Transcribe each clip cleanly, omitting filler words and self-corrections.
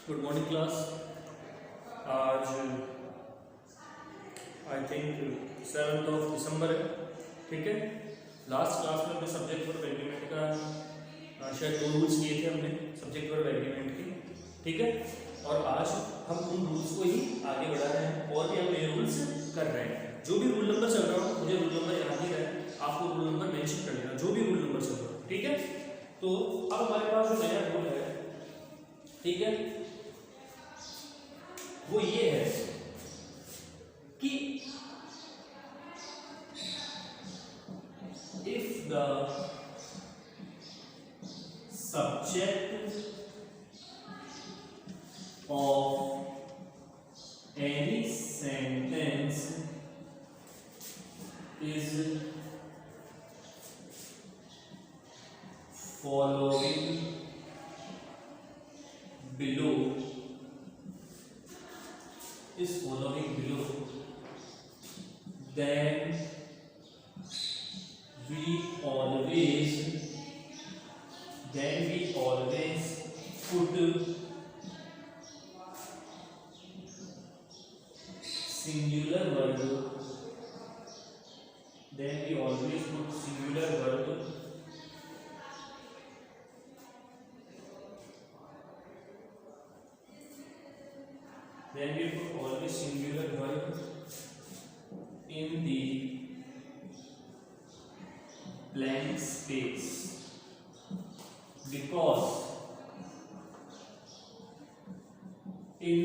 Good morning class. आज I think 7 दिसंबर है, ठीक है। लास्ट क्लास में हमने सब्जेक्ट वर्ब एग्रीमेंट का शायद 2 रूल्स किए थे हमने सब्जेक्ट वर्ब एग्रीमेंट के, ठीक है। और आज हम उन रूल्स को ही आगे बढ़ा रहे हैं और भी हम नए रूल्स कर रहे हैं। जो भी रूल नंबर चल रहा हो मुझे रूल नंबर याद नहीं रहे, आपको रूल नंबर मेंशन कर देना जो भी रूल नंबर चल रहा हो, ठीक है। तो अब हमारे पास जो नया रूल है, ठीक है, वो ये है कि if the subject of any sentence is following below then we always put singular verb in the blank space, because in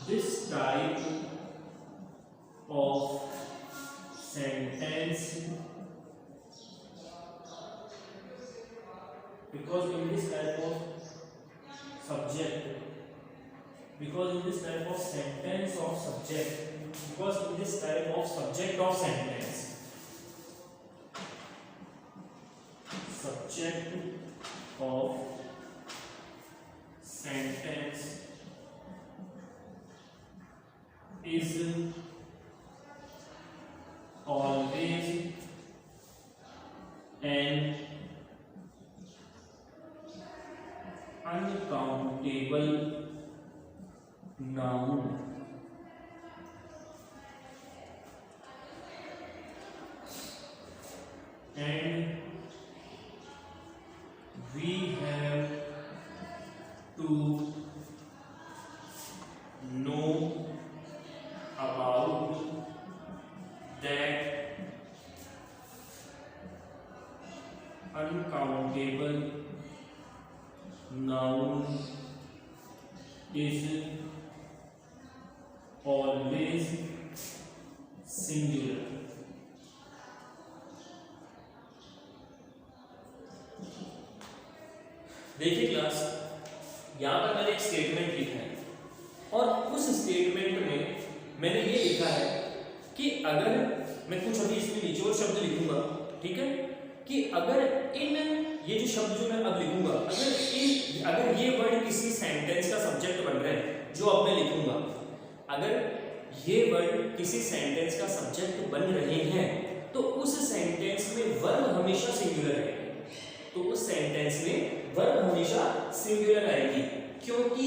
this type of sentence, because in this type of subject of sentence of subject is always an uncountable noun, and we have to know about that uncountable noun is always singular. देखिए class, यहाँ पर मैंने एक statement लिखा है और उस statement में मैंने ये लिखा है कि अगर मैं कुछ अभी इसमें नीचे और शब्द लिखूंगा, ठीक है, कि अगर इन ये जो शब्द जो मैं अब लिखूंगा, अगर ये वर्ड किसी सेंटेंस का सब्जेक्ट बन रहे हैं, जो अब मैं लिखूंगा, अगर ये वर्ड किसी सेंटेंस का सब्जेक्ट बन रहे हैं तो उस सेंटेंस में वर्ब हमेशा सिंगुलर है। तो उस सेंटेंस में वर्ब हमेशा सिंगुलर आएगी, क्योंकि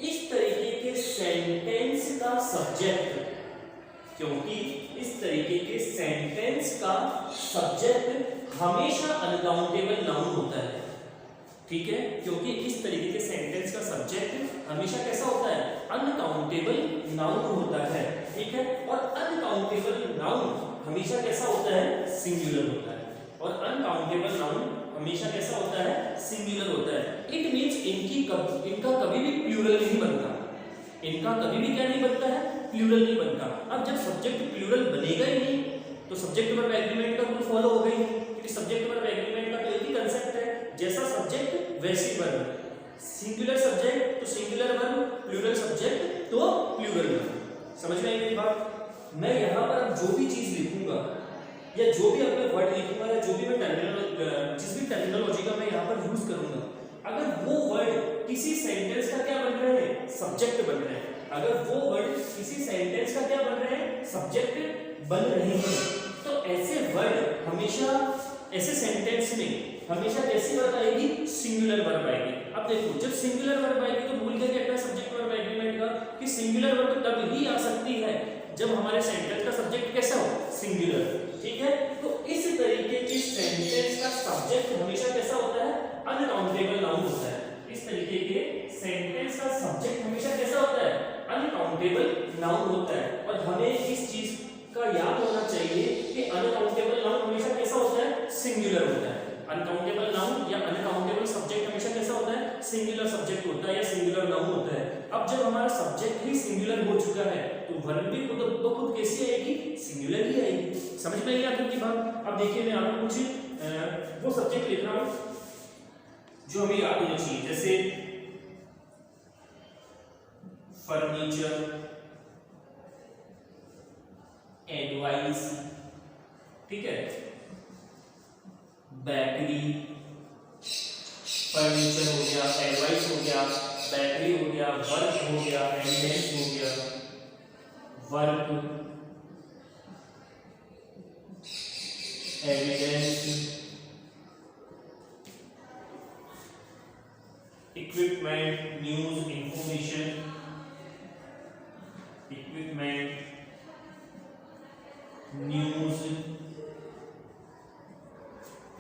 इस तरीके के सेंटेंस का सब्जेक्ट हमेशा अनकाउंटेबल नाउन होता है, ठीक है। क्योंकि इस तरीके के सेंटेंस का सब्जेक्ट हमेशा कैसा होता है? अनकाउंटेबल नाउन होता है, ठीक है। और अनकाउंटेबल नाउन हमेशा कैसा होता है? सिंगुलर होता है। और अनकाउंटेबल नाउन हमेशा कैसा होता है? सिंगुलर होता है। इट मींस इनका कभी भी प्लूरल नहीं बनता। इनका कभी भी क्या नहीं बनता है? प्लूरल नहीं बनता। अब जब सब्जेक्ट प्लूरल बनेगा ही नहीं तो सब्जेक्ट वर्ब एग्रीमेंट का रूल फॉलो हो गई, क्योंकि सब्जेक्ट वर्ब एग्रीमेंट का तो एक ही कांसेप्ट है, जैसा सब्जेक्ट वैसी वर्ब। सिंगुलर सब्जेक्ट तो सिंगुलर वर्ब, प्लूरल सब्जेक्ट तो प्लूरल वर्ब। समझ में आई मेरी बात? मैं यहाँ पर जो भी चीज लिखूंगा या जो भी अपने वर्ड लिखूंगा या जो भी मैं जिस भी टर्मिनोलॉजी का मैं यहाँ पर यूज करूंगा, अगर वो वर्ड किसी सेंटेंस का क्या बन रहे हैं? सब्जेक्ट बन रहे हैं। अगर वो वर्ड किसी सेंटेंस का क्या बन रहे हैं? सब्जेक्ट बन रहे हैं, तो ऐसे वर्ड हमेशा ऐसे सेंटेंस सेंटेंस में हमेशा कैसी वर्ब आएगी, सिंगुलर वर्ब आएगी। अब देखो जब सिंगुलर वर्ब आएगी तो भूल गए क्या सब्जेक्ट वर्ब एग्रीमेंट का, कि सिंगुलर वर्ब तब ही आ सकती है जब हमारे सेंटेंस का सब्जेक्ट कैसा हो, सिंगुलर। ठीक है, तो इस तरीके की सेंटेंस का सब्जेक्ट हमेशा कैसा होता है, अनकाउंटेबल नाउन होता है। इस तरीके के सेंटेंस का सब्जेक्ट हमेशा कैसा होता है, अनकाउंटेबल नाउन होता है। और हमें इस चीज का याद होना चाहिए कि अनकाउंटेबल नाउन हमेशा कैसा होता है, सिंगुलर होता है। अनकाउंटेबल नाउन या अनकाउंटेबल सब्जेक्ट हमेशा कैसा होता है, सिंगुलर सब्जेक्ट होता है या सिंगुलर नाउन होता है। अब जब हमारा सब्जेक्ट ही सिंगुलर हो चुका है तो वर्ब भी खुद ब खुद कैसी आएगी, सिंगुलर ही आएगी। समझ में आई आपकी बात। अब देखिए मैं आपको कुछ वो सब्जेक्ट लिख रहा हूं जो हमें याद होना चाहिए, जैसे फर्नीचर, एडवाइस, ठीक है, बेकरी, फर्नीचर हो गया, एडवाइस हो गया, बेकरी हो गया, वर्क हो गया, एविडेंस हो गया, work, evidence, equipment, news, information, equipment, news,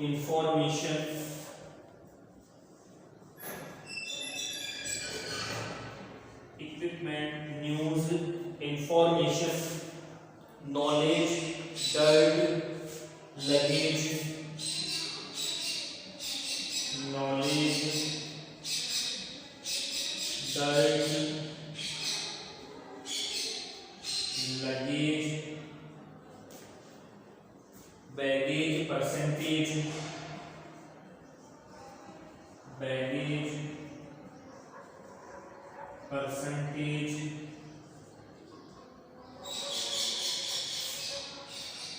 information, equipment, news, information, knowledge, dirt, luggage, knowledge, dirt, luggage, baggage, percentage, baggage, percentage,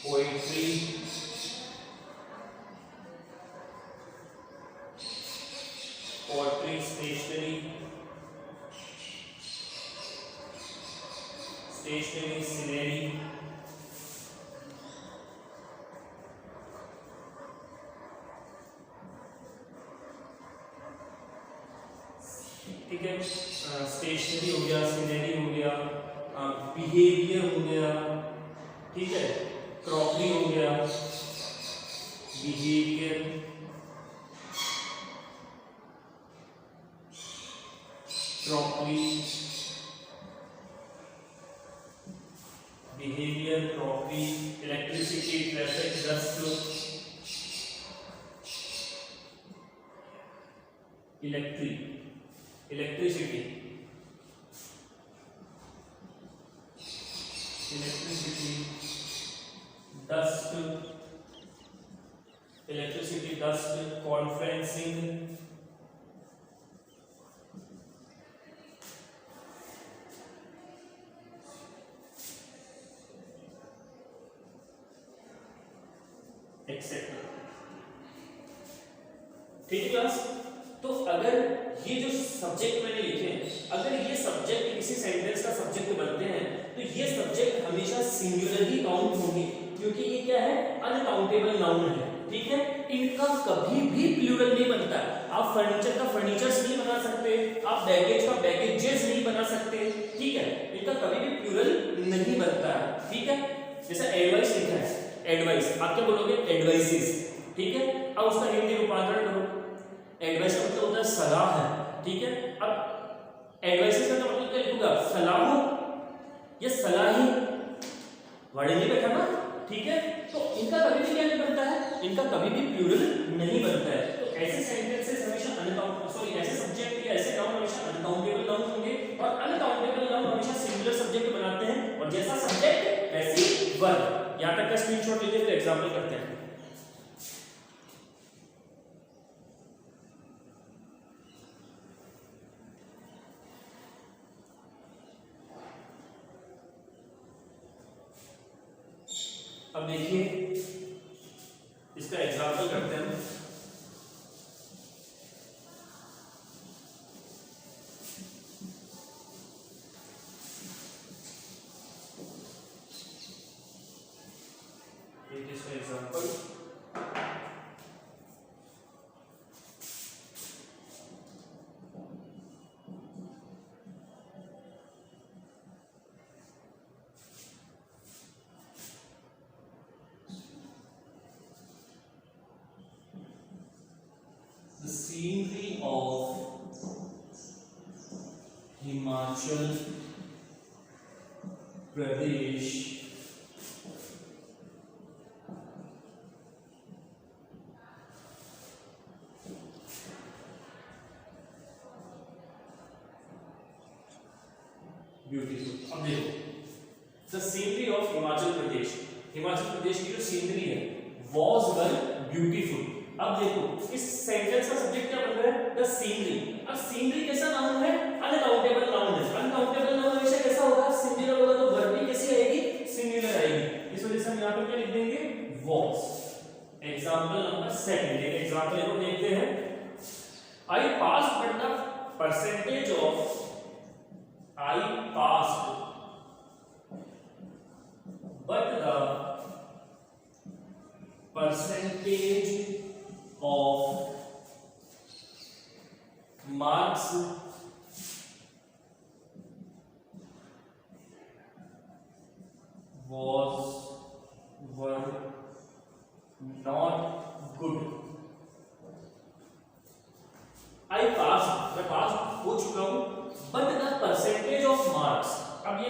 poetry, poetry, stationery, stationery, scenery, ठीक है, स्टेशनरी हो गया, सिनेरी हो गया, बिहेवियर हो गया, ठीक है, क्रॉकरी हो गया, behaviour, crockery, behaviour, crockery, electricity, traffic, dust, electricity, dust, electricity, dust, conferencing, etcetera. ठीक है क्लास। तो अगर ये जो सब्जेक्ट मैंने लिखे हैं, अगर ये सब्जेक्ट किसी सेंटेंस का सब्जेक्ट बनते हैं तो ये सब्जेक्ट हमेशा सिंगुलर ही काउंट होंगे, क्योंकि ये क्या है, अनकाउंटेबल नाउन है। ठीक है, इनका कभी भी प्लूरल नहीं बनता। आप फर्नीचर का फर्नीचर्स नहीं बना सकते, आप बैगेज का बैगेजेस नहीं बना सकते। ठीक है, इनका कभी भी प्लूरल नहीं बनता। ठीक है, जैसे एडवाइस लिखा है, एडवाइस आप क्या बोलोगे, एडवाइसेस। ठीक है, अब उसका हिंदी रूपांतरण करो। एडवाइस का मतलब होता है सलाह है। ठीक है, अब एडवाइसेस का मतलब क्या लिखूंगा, सलाह या सलाही, वर्ड नहीं बैठा ना। ठीक है, तो इनका कभी भी क्या नहीं बनता है, इनका कभी भी प्लूरल नहीं बनता है। तो ऐसे सेंटेंसेस हमेशा ऐसे सब्जेक्ट या ऐसे नाउन हमेशा अनकाउंटेबल नाउन होंगे, और अनकाउंटेबल नाउन हमेशा सिंगुलर सब्जेक्ट बनाते हैं, और जैसा सब्जेक्ट वैसी वर्ब। यहां तक का स्क्रीनशॉट लीजिए, फिर एग्जांपल करते हैं। अब देखिए इसका एग्जांपल करते हैं। इसका example, scenery of Himachal Pradesh beautiful. अब देखो the scenery of Himachal Pradesh, Himachal Pradesh की जो सीनरी है वॉज वर ब्यूटीफुल। अब देखो इस सेंटेंस का सब्जेक्ट क्या बन रहा है, द सीनरी। अब सीनरी कैसा नाउन है, अनकाउंटेबल नाउन है। अनकाउंटेबल नाउन हमेशा कैसा होगा, सिंगुलर होगा, तो वर्ब भी कैसी आएगी, सिंगुलर आएगी। इस वजह से हम यहां पर क्या लिख देंगे, वॉज। एग्जांपल नंबर 7, एग्जांपल को देखते हैं। I pass but the percentage of I passed, but the percentage of marks were not good. I passed, मैं पास हो चुका हूं, but the percentage of marks. अब ये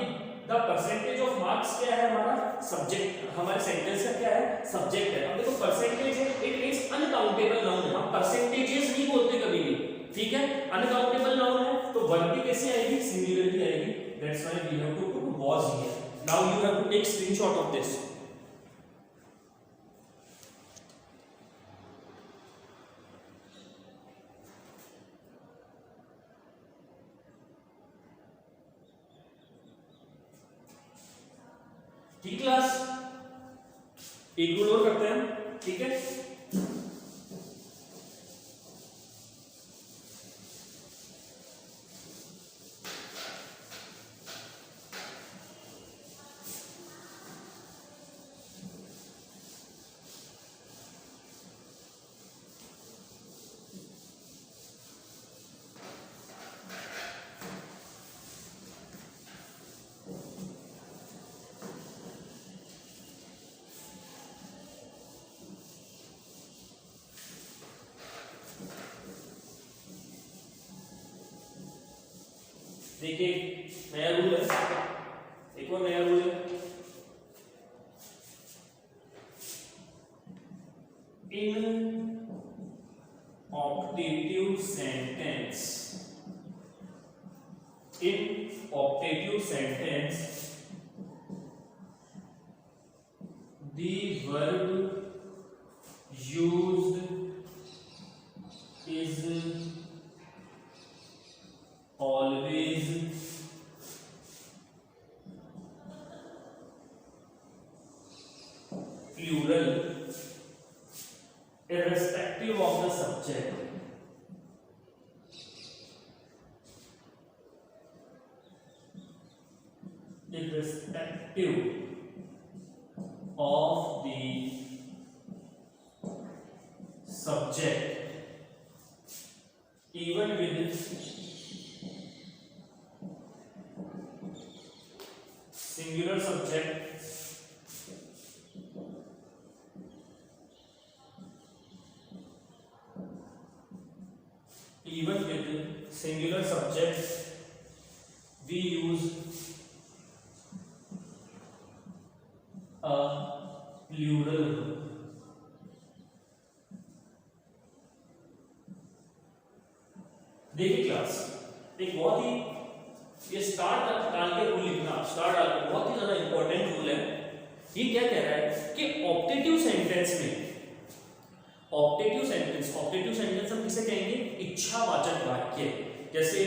द परसेंटेज ऑफ मार्क्स क्या है, हमारा सब्जेक्ट, हमारे सेंटेंस का क्या है, सब्जेक्ट है। अब देखो परसेंटेज है, इट मींस अनकाउंटेबल नाउन है। हम परसेंटेजेस नहीं बोलते कभी भी, ठीक है। अनकाउंटेबल नाउन है तो वर्ब भी कैसे आएगी, सिंगुलरली आएगी। That's why we have to put was here. Now you have to take screenshot of this. ठीक क्लास, एक रूल और करते हैं, ठीक है। देखिए नया रूल है, एक और नया रूल है। In optative sentence, in optative sentence the verb used is always plural irrespective of the subject. Irrespective of the subject, even with singular subject, even with singular subject, we use a plural verb. देखिए class, एक बहुत ही ये star डाल के rule लिखना, star डाल के बहुत ही ज्यादा इंपॉर्टेंट रूल है। ये क्या कह रहा है कि ऑप्टेटिव सेंटेंस में, ऑप्टेटिव सेंटेंस हम किसे कहेंगे, इच्छावाचक वाक्य। जैसे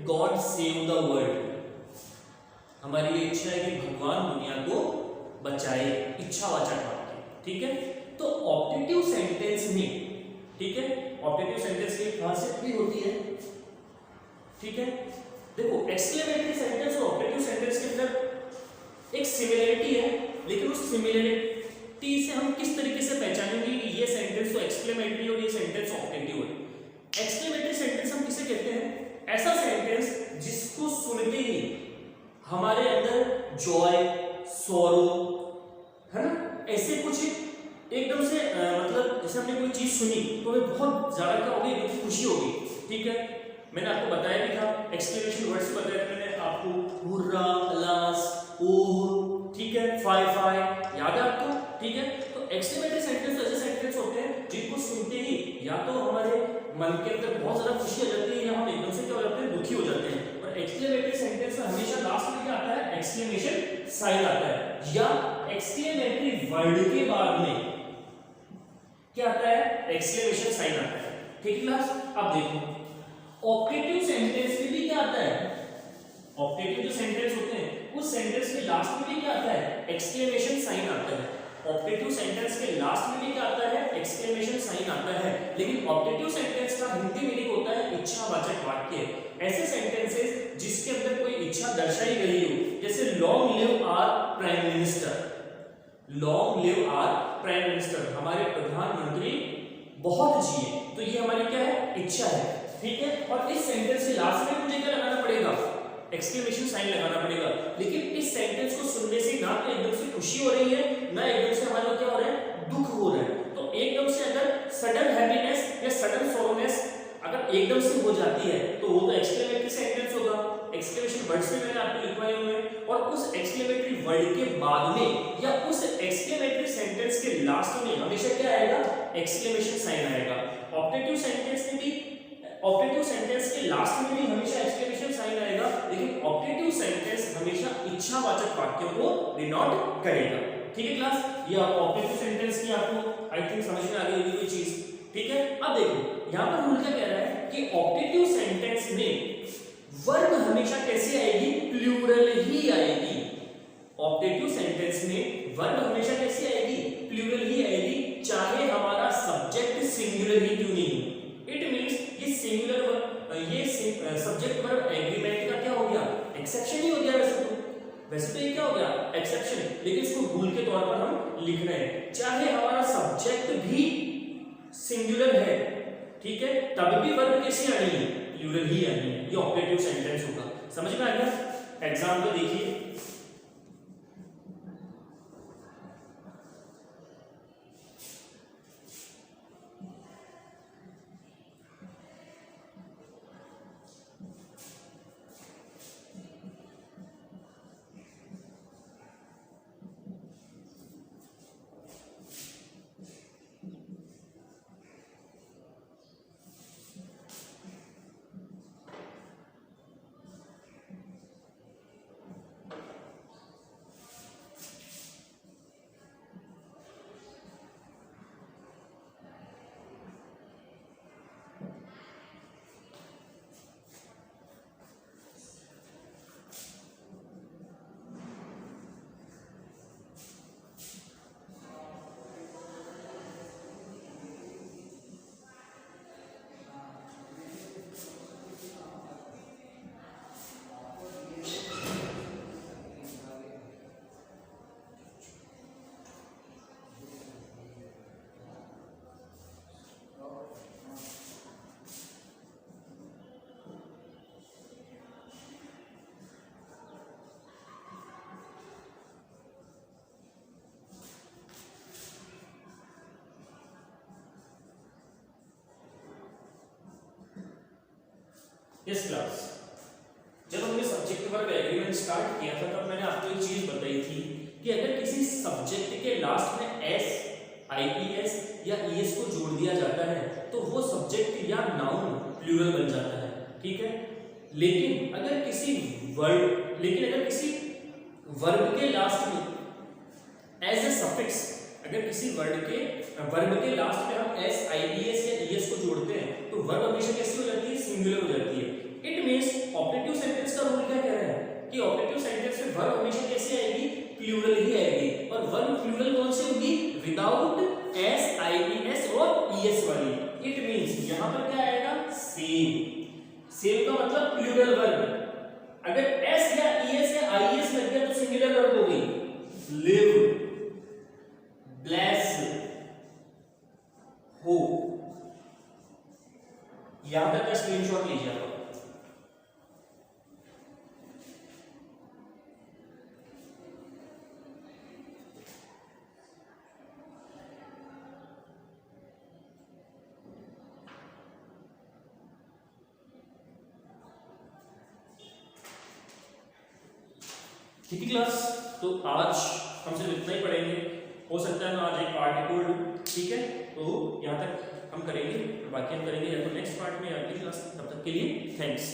गॉड सेव द वर्ल्ड, हमारी ये इच्छा है कि भगवान दुनिया को बचाए, इच्छावाचक वाक्य, ठीक है। तो ऑप्टेटिव सेंटेंस में, ठीक है, ऑप्टेटिव सेंटेंस की खासियत भी होती है, ठीक है। देखो एक्सक्लेमेटरी सेंटेंस और ऑप्टेटिव सेंटेंस के अंदर एक सिमिलरिटी है, लेकिन उस सिमिलरिटी से हम किस तरीके से पहचानेंगे कि ये सेंटेंस तो एक्सक्लेमेटरी और ये सेंटेंस ऑप्टेटिव है। एक्सक्लेमेटरी सेंटेंस हम किसे कहते हैं, ऐसा सेंटेंस जिसको सुनते ही हमारे अंदर जॉय, सॉरो, है ना, ऐसे कुछ एकदम से मतलब जैसे हमने कोई चीज सुनी तो हमें बहुत ज्यादा क्या होगी, एकदम से खुशी होगी। ठीक है, मैंने आपको बताया भी था, एक्सक्लेमेशन वर्ड्स बताया था मैंने आपको, हुर्रा, अलास, ओह, ठीक है, फाय फाय, याद है आपको? ठीक है, तो एक्सक्लेमेटरी सेंटेंस ऐसे सेंटेंस होते हैं जिनको सुनते ही या तो हमारे मन के अंदर बहुत ज्यादा खुशी आ जाती है या हम एकदम से क्या हो जाते हैं, दुखी हो जाते हैं। और एक्सक्लेमेटरी सेंटेंस में हमेशा लास्ट में क्या आता है, एक्सक्लेमेशन साइन आता है, या एक्सक्लेमेटरी वर्ड के बाद में क्या आता है, एक्सक्लेमेशन साइन आता है। ठीक है क्लास, अब देखो ऑप्टेटिव सेंटेंस में भी क्या आता है, ऑप्टेटिव जो सेंटेंस होते हैं उस सेंटेंस के लास्ट में भी क्या आता है, एक्सक्लेमेशन साइन आता है। ऑप्टेटिव सेंटेंस के लास्ट में भी क्या आता है, एक्सक्लेमेशन साइन आता है। लेकिन ऑप्टेटिव सेंटेंस का हिंदी मीनिंग होता है इच्छावाचक वाक्य, ऐसे सेंटेंसेस जिसके अंदर कोई इच्छा दर्शाई गई हो, जैसे long live our prime minister, long live our prime minister, हमारे प्रधानमंत्री बहुत जिए, तो ये हमारी क्या है, इच्छा है। ठीक है, और इस सेंटेंस के लास्ट में मुझे क्या लगाना पड़ेगा, एक्सक्लेमेशन साइन लगाना पड़ेगा। लेकिन इस सेंटेंस को सुनने से ना तो एकदम से खुशी हो रही है, ना एकदम से हमारा क्या हो रहा है, दुख हो रहा है। तो एकदम से अगर सडन हैप्पीनेस या सडन सॉरोनेस अगर एकदम से हो जाती है तो वो तो एक्सक्लेमेटरी सेंटेंस होगा। एक्सक्लेमेशन वर्ड्स में मैंने आपको लिखवाए हुए हैं, और उस एक्सक्लेमेटरी वर्ड के बाद में या उस एक्सक्लेमेटरी सेंटेंस के लास्ट में हमेशा क्या आएगा, एक्सक्लेमेशन साइन आएगा। ऑप्टेटिव सेंटेंस में भी, ऑप्टेटिव सेंटेंस के लास्ट में भी हमेशा एक्सक्लेमेशन साइन आएगा, लेकिन ऑप्टेटिव सेंटेंस हमेशा इच्छावाचक वाक्यों को डिनोट करेगा। ठीक है क्लास, ये ऑप्टेटिव सेंटेंस की आपको आई थिंक समझ में आ गई होगी कोई चीज। ठीक है, अब देखो यहां पर रूल क्या कह रहा है कि ऑप्टेटिव सेंटेंस में वर्ब हमेशा कैसी आएगी, प्लूरल ही आएगी। ऑप्टेटिव सेंटेंस में वर्ब हमेशा कैसी आएगी, प्लूरल ही आएगी, चाहे हमारा सब्जेक्ट सिंगुलर ही क्यों नहीं हो। इट मींस ये सिंगुलर वर्ब, ये सब्जेक्ट वर्ब एग्रीमेंट का क्या हो गया, एक्सेप्शन ही हो गया। वैसे तो ये क्या हो गया, एक्सेप्शन, लेकिन इसको रूल के तौर पर हम लिख रहे हैं, चाहे हमारा सब्जेक्ट भी सिंगुलर है, ठीक है, तब भी वर्ब कैसी आनी है, प्लूरल ही आनी है। ये ऑप्टेटिव सेंटेंस होगा। समझ में आ गया? एग्जाम्पल देखिए, यस क्लास, जब हमने सब्जेक्ट वर्ब एग्रीमेंट स्टार्ट किया था तब मैंने आपको एक चीज बताई थी कि अगर किसी सब्जेक्ट के लास्ट में एस, आईपीएस या ईएस को जोड़ दिया जाता है तो वो सब्जेक्ट या नाउन प्लूरल बन जाता है। ठीक है, लेकिन अगर किसी वर्ब के लास्ट में एज ए सफिक्स, अगर किसी वर्ब के लास्ट में हम एस, आईपीएस या ईएस को जोड़ते हैं तो वर्ब हमेशा कैसी हो जाती है, सिंगुलर हो जाती है। इट मींस ऑप्टेटिव सेंटेंस का रूल क्या कह रहा है कि ऑप्टेटिव सेंटेंस में वर्ब हमेशा कैसी आएगी, प्लूरल ही आएगी। और वर्ब प्लूरल कौन सी होगी, विदाउट एस, आईपीएस और ईएस वाली। इट मींस यहां पर क्या आएगा, सेम। सेम का मतलब प्लूरल वर्ब। अगर एस या ईएस या आईएस लग गया तो सिंगुलर वर्ब हो गई, लिव, ब्लेस, हो। यहां तक का स्क्रीनशॉट लीजिए आप। ठीक है क्लास, तो आज हम सिर्फ इतना ही पढ़ेंगे, हो सकता है मैं आज एक पार्ट रिकॉर्ड दूं, ठीक है, तो यहाँ तक हम करेंगे और बाकी हम करेंगे या तो नेक्स्ट पार्ट में या अगली क्लास, तब तक के लिए थैंक्स।